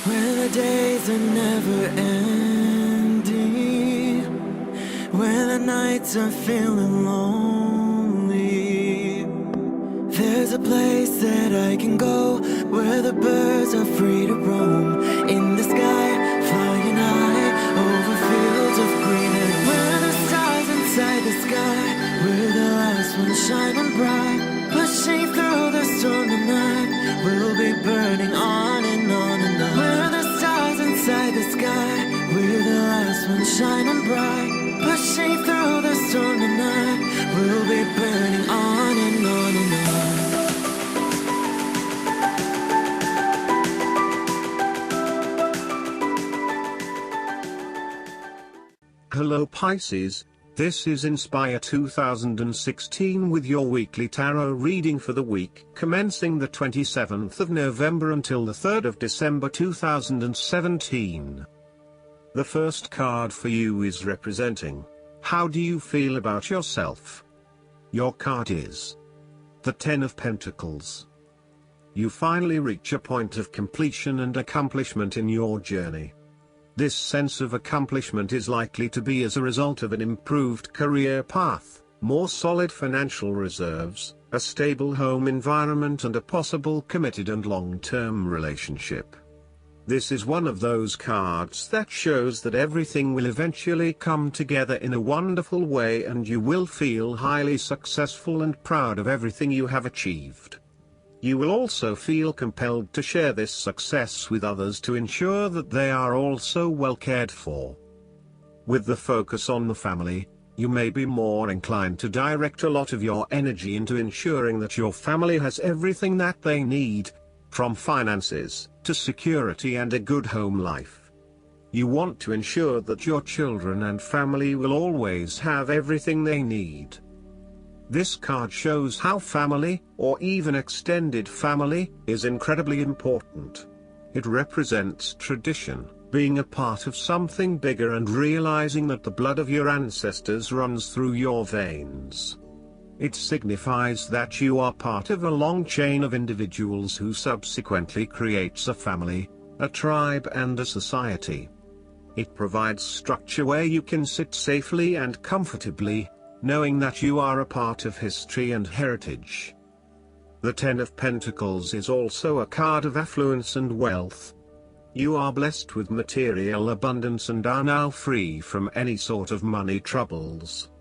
When the days are never ending, when the nights are feeling lonely, there's a place that I can go where the birds are free to roam. In the sky, flying high over fields of green. And where the stars inside the sky, where the last one's shining bright, pushing through the storm tonight, we'll be burning on and on and on. Where the stars inside the sky, where the last one's shining bright, pushing through the storm tonight, we'll be burning on and on and on. Hello Pisces, this is Inspire 2016 with your weekly tarot reading for the week commencing the 27th of November until the 3rd of December 2017. The first card for you is representing, how do you feel about yourself? Your card is the Ten of Pentacles. You finally reach a point of completion and accomplishment in your journey. This sense of accomplishment is likely to be as a result of an improved career path, more solid financial reserves, a stable home environment and a possible committed and long-term relationship. This is one of those cards that shows that everything will eventually come together in a wonderful way and you will feel highly successful and proud of everything you have achieved. You will also feel compelled to share this success with others to ensure that they are also well cared for. With the focus on the family, you may be more inclined to direct a lot of your energy into ensuring that your family has everything that they need, from finances, to security and a good home life. You want to ensure that your children and family will always have everything they need. This card shows how family, or even extended family, is incredibly important. It represents tradition, being a part of something bigger and realizing that the blood of your ancestors runs through your veins. It signifies that you are part of a long chain of individuals who subsequently creates a family, a tribe and a society. It provides structure where you can sit safely and comfortably, knowing that you are a part of history and heritage. The Ten of Pentacles is also a card of affluence and wealth. You are blessed with material abundance and are now free from any sort of money troubles.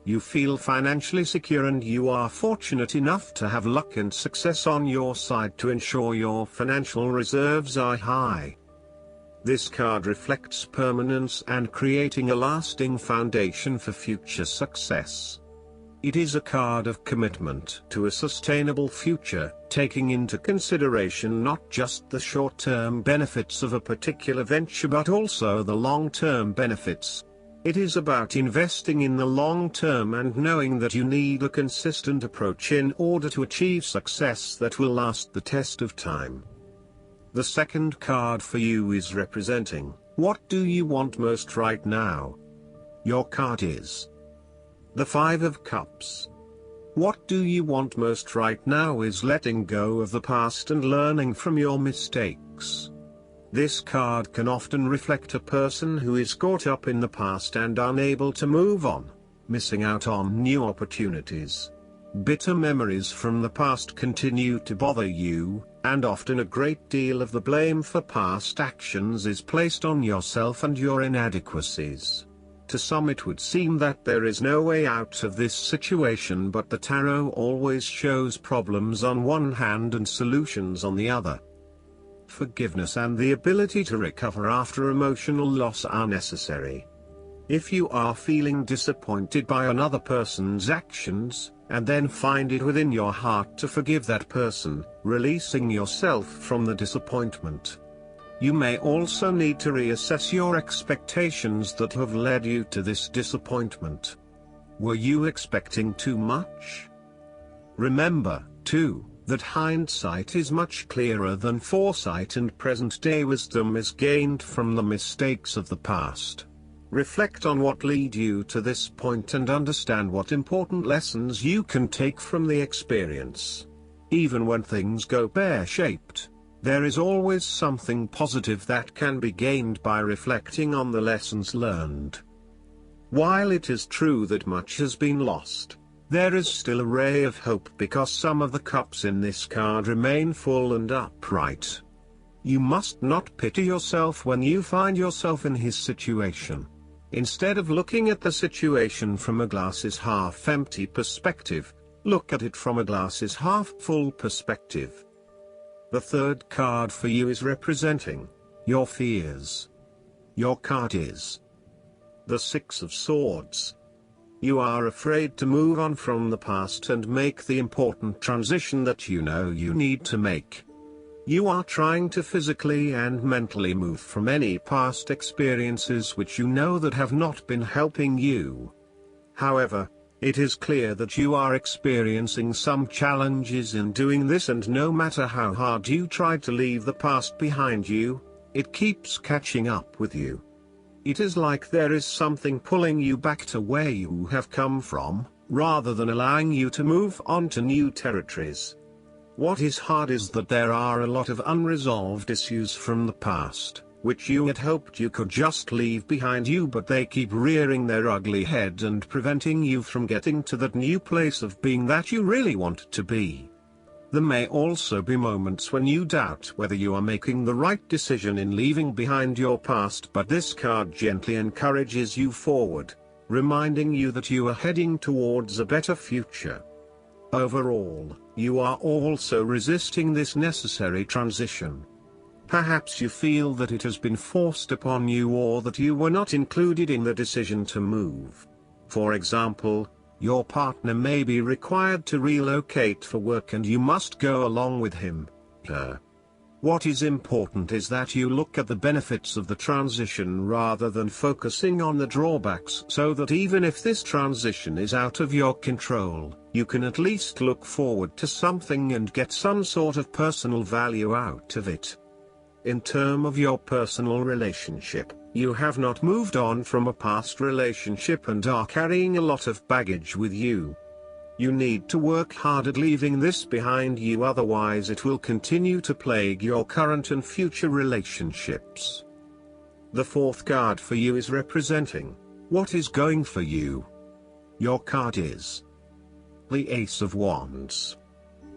You feel financially secure and you are fortunate enough to have luck and success on your side to ensure your financial reserves are high. This card reflects permanence and creating a lasting foundation for future success. It is a card of commitment to a sustainable future, taking into consideration not just the short-term benefits of a particular venture but also the long-term benefits. It is about investing in the long term and knowing that you need a consistent approach in order to achieve success that will last the test of time. The second card for you is representing, what do you want most right now? Your card is the Five of Cups. What do you want most right now is letting go of the past and learning from your mistakes. This card can often reflect a person who is caught up in the past and unable to move on, missing out on new opportunities. Bitter memories from the past continue to bother you, and often a great deal of the blame for past actions is placed on yourself and your inadequacies. To some it would seem that there is no way out of this situation, but the tarot always shows problems on one hand and solutions on the other. Forgiveness and the ability to recover after emotional loss are necessary. If you are feeling disappointed by another person's actions, and then find it within your heart to forgive that person, releasing yourself from the disappointment. You may also need to reassess your expectations that have led you to this disappointment. Were you expecting too much? Remember, too, that hindsight is much clearer than foresight and present-day wisdom is gained from the mistakes of the past. Reflect on what led you to this point and understand what important lessons you can take from the experience. Even when things go pear-shaped, There is always something positive that can be gained by reflecting on the lessons learned. While it is true that much has been lost, there is still a ray of hope because some of the cups in this card remain full and upright. You must not pity yourself when you find yourself in his situation. Instead of looking at the situation from a glass is half empty perspective, look at it from a glass is half full perspective. The third card for you is representing your fears. Your card is the Six of Swords. You are afraid to move on from the past and make the important transition that you know you need to make. You are trying to physically and mentally move from any past experiences which you know that have not been helping you. However, it is clear that you are experiencing some challenges in doing this, and no matter how hard you try to leave the past behind you, it keeps catching up with you. It is like there is something pulling you back to where you have come from, rather than allowing you to move on to new territories. What is hard is that there are a lot of unresolved issues from the past, which you had hoped you could just leave behind you, but they keep rearing their ugly head and preventing you from getting to that new place of being that you really want to be. There may also be moments when you doubt whether you are making the right decision in leaving behind your past, but this card gently encourages you forward, reminding you that you are heading towards a better future. Overall, you are also resisting this necessary transition. Perhaps you feel that it has been forced upon you, or that you were not included in the decision to move. For example, your partner may be required to relocate for work and you must go along with him, her. What is important is that you look at the benefits of the transition rather than focusing on the drawbacks, so that even if this transition is out of your control, you can at least look forward to something and get some sort of personal value out of it. In terms of your personal relationship, you have not moved on from a past relationship and are carrying a lot of baggage with you. You need to work hard at leaving this behind you, otherwise it will continue to plague your current and future relationships. The fourth card for you is representing what is going for you. Your card is the Ace of Wands.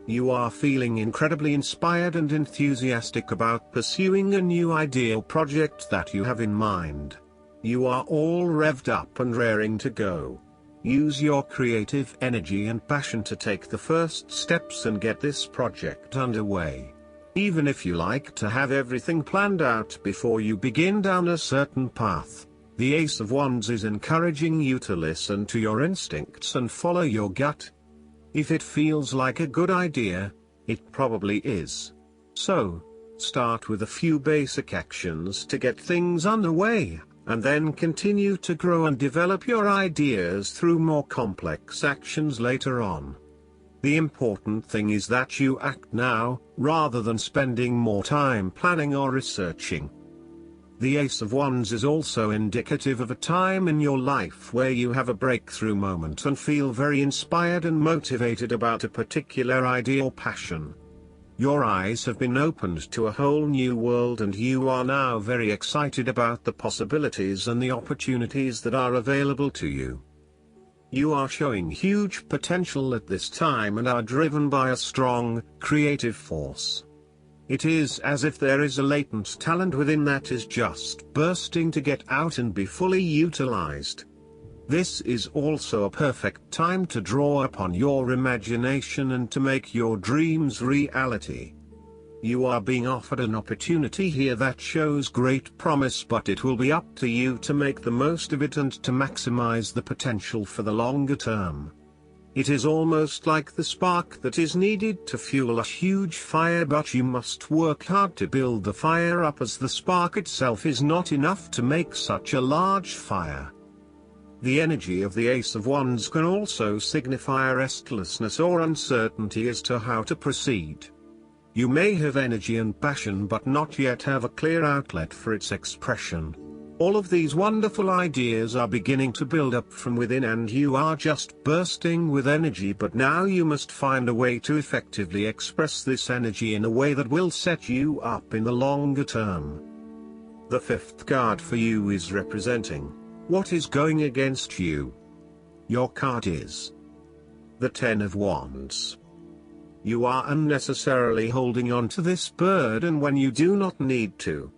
You are feeling incredibly inspired and enthusiastic about pursuing a new ideal project that you have in mind. You are all revved up and raring to go. Use your creative energy and passion to take the first steps and get this project underway. Even if you like to have everything planned out before you begin down a certain path, the Ace of Wands is encouraging you to listen to your instincts and follow your gut. If it feels like a good idea, it probably is. So, start with a few basic actions to get things underway, and then continue to grow and develop your ideas through more complex actions later on. The important thing is that you act now, rather than spending more time planning or researching. The Ace of Wands is also indicative of a time in your life where you have a breakthrough moment and feel very inspired and motivated about a particular idea or passion. Your eyes have been opened to a whole new world and you are now very excited about the possibilities and the opportunities that are available to you. You are showing huge potential at this time and are driven by a strong, creative force. It is as if there is a latent talent within that is just bursting to get out and be fully utilized. This is also a perfect time to draw upon your imagination and to make your dreams reality. You are being offered an opportunity here that shows great promise, but it will be up to you to make the most of it and to maximize the potential for the longer term. It is almost like the spark that is needed to fuel a huge fire, but you must work hard to build the fire up, as the spark itself is not enough to make such a large fire. The energy of the Ace of Wands can also signify restlessness or uncertainty as to how to proceed. You may have energy and passion but not yet have a clear outlet for its expression. All of these wonderful ideas are beginning to build up from within and you are just bursting with energy, but now you must find a way to effectively express this energy in a way that will set you up in the longer term. The fifth card for you is representing what is going against you. Your card is the Ten of Wands. You are unnecessarily holding on to this burden when you do not need to.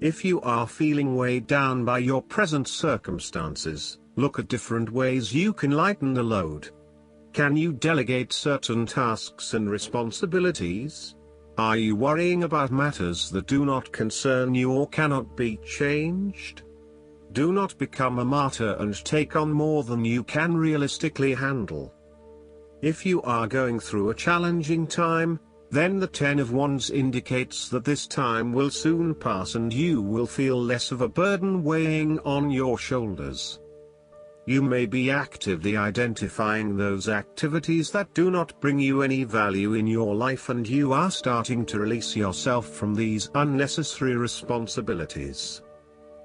If you are feeling weighed down by your present circumstances, look at different ways you can lighten the load. Can you delegate certain tasks and responsibilities? Are you worrying about matters that do not concern you or cannot be changed? Do not become a martyr and take on more than you can realistically handle. If you are going through a challenging time, then the Ten of Wands indicates that this time will soon pass and you will feel less of a burden weighing on your shoulders. You may be actively identifying those activities that do not bring you any value in your life, and you are starting to release yourself from these unnecessary responsibilities.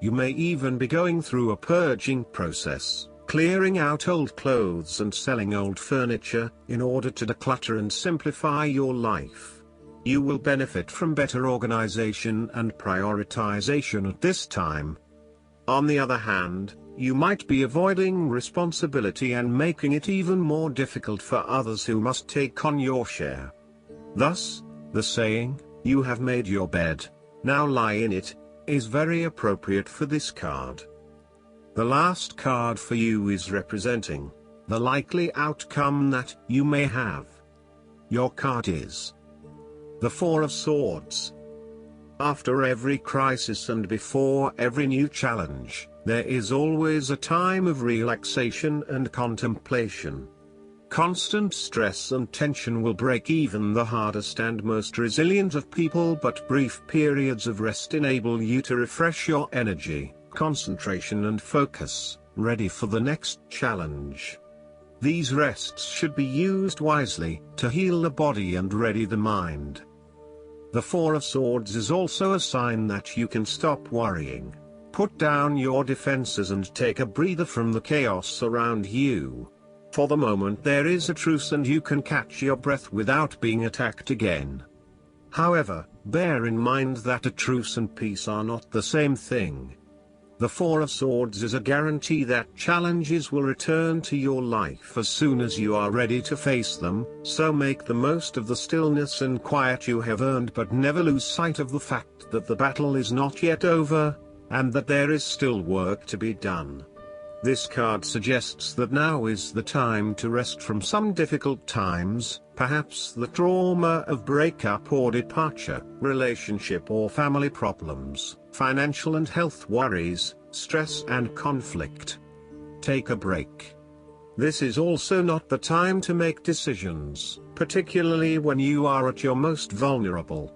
You may even be going through a purging process, clearing out old clothes and selling old furniture, in order to declutter and simplify your life. You will benefit from better organization and prioritization at this time. On the other hand, you might be avoiding responsibility and making it even more difficult for others who must take on your share. Thus, the saying, "You have made your bed, now lie in it," is very appropriate for this card. The last card for you is representing the likely outcome that you may have. Your card is the Four of Swords. After every crisis and before every new challenge, there is always a time of relaxation and contemplation. Constant stress and tension will break even the hardest and most resilient of people, but brief periods of rest enable you to refresh your energy, concentration and focus, ready for the next challenge. These rests should be used wisely, to heal the body and ready the mind. The Four of Swords is also a sign that you can stop worrying, put down your defenses and take a breather from the chaos around you. For the moment there is a truce and you can catch your breath without being attacked again. However, bear in mind that a truce and peace are not the same thing. The Four of Swords is a guarantee that challenges will return to your life as soon as you are ready to face them, so make the most of the stillness and quiet you have earned, but never lose sight of the fact that the battle is not yet over, and that there is still work to be done. This card suggests that now is the time to rest from some difficult times, perhaps the trauma of breakup or departure, relationship or family problems, financial and health worries, stress and conflict. Take a break. This is also not the time to make decisions, particularly when you are at your most vulnerable.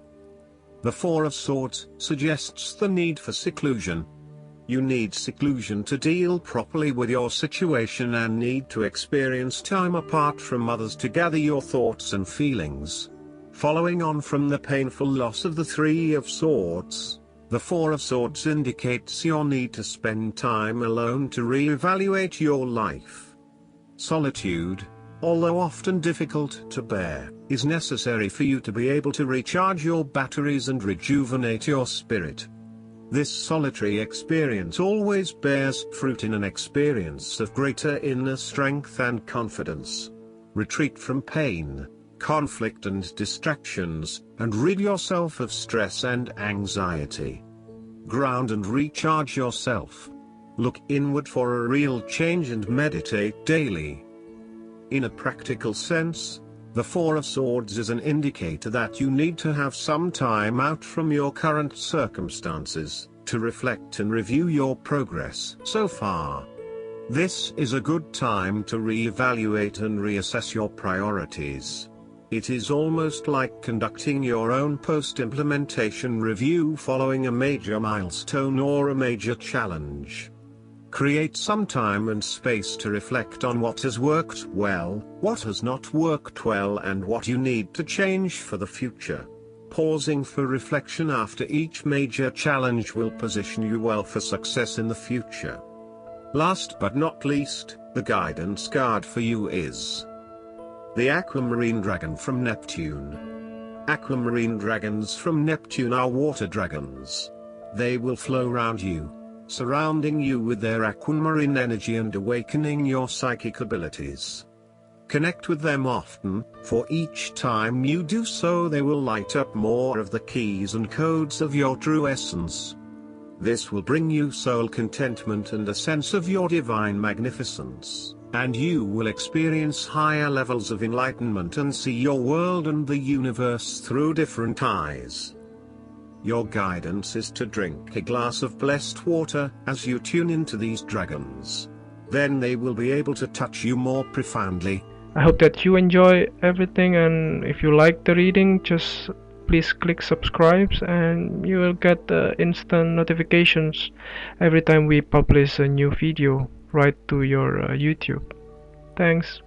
The Four of Swords suggests the need for seclusion. You need seclusion to deal properly with your situation and need to experience time apart from others to gather your thoughts and feelings. Following on from the painful loss of the Three of Swords, the Four of Swords indicates your need to spend time alone to re-evaluate your life. Solitude, although often difficult to bear, is necessary for you to be able to recharge your batteries and rejuvenate your spirit. This solitary experience always bears fruit in an experience of greater inner strength and confidence. Retreat from pain, conflict and distractions, and rid yourself of stress and anxiety. Ground and recharge yourself. Look inward for a real change and meditate daily. In a practical sense, the Four of Swords is an indicator that you need to have some time out from your current circumstances, to reflect and review your progress so far. This is a good time to re-evaluate and reassess your priorities. It is almost like conducting your own post-implementation review following a major milestone or a major challenge. Create some time and space to reflect on what has worked well, what has not worked well, and what you need to change for the future. pausing for reflection after each major challenge will position you well for success in the future. Last but not least, the guidance card for you is the Aquamarine Dragon from Neptune. Aquamarine dragons from Neptune are water dragons. They will flow around you, surrounding you with their aquamarine energy and awakening your psychic abilities. Connect with them often, for each time you do so they will light up more of the keys and codes of your true essence. This will bring you soul contentment and a sense of your divine magnificence, and you will experience higher levels of enlightenment and see your world and the universe through different eyes. Your guidance is to drink a glass of blessed water as you tune into these dragons. Then they will be able to touch you more profoundly. I hope that you enjoy everything, and if you like the reading, just please click subscribe and you will get instant notifications every time we publish a new video right to your YouTube. Thanks.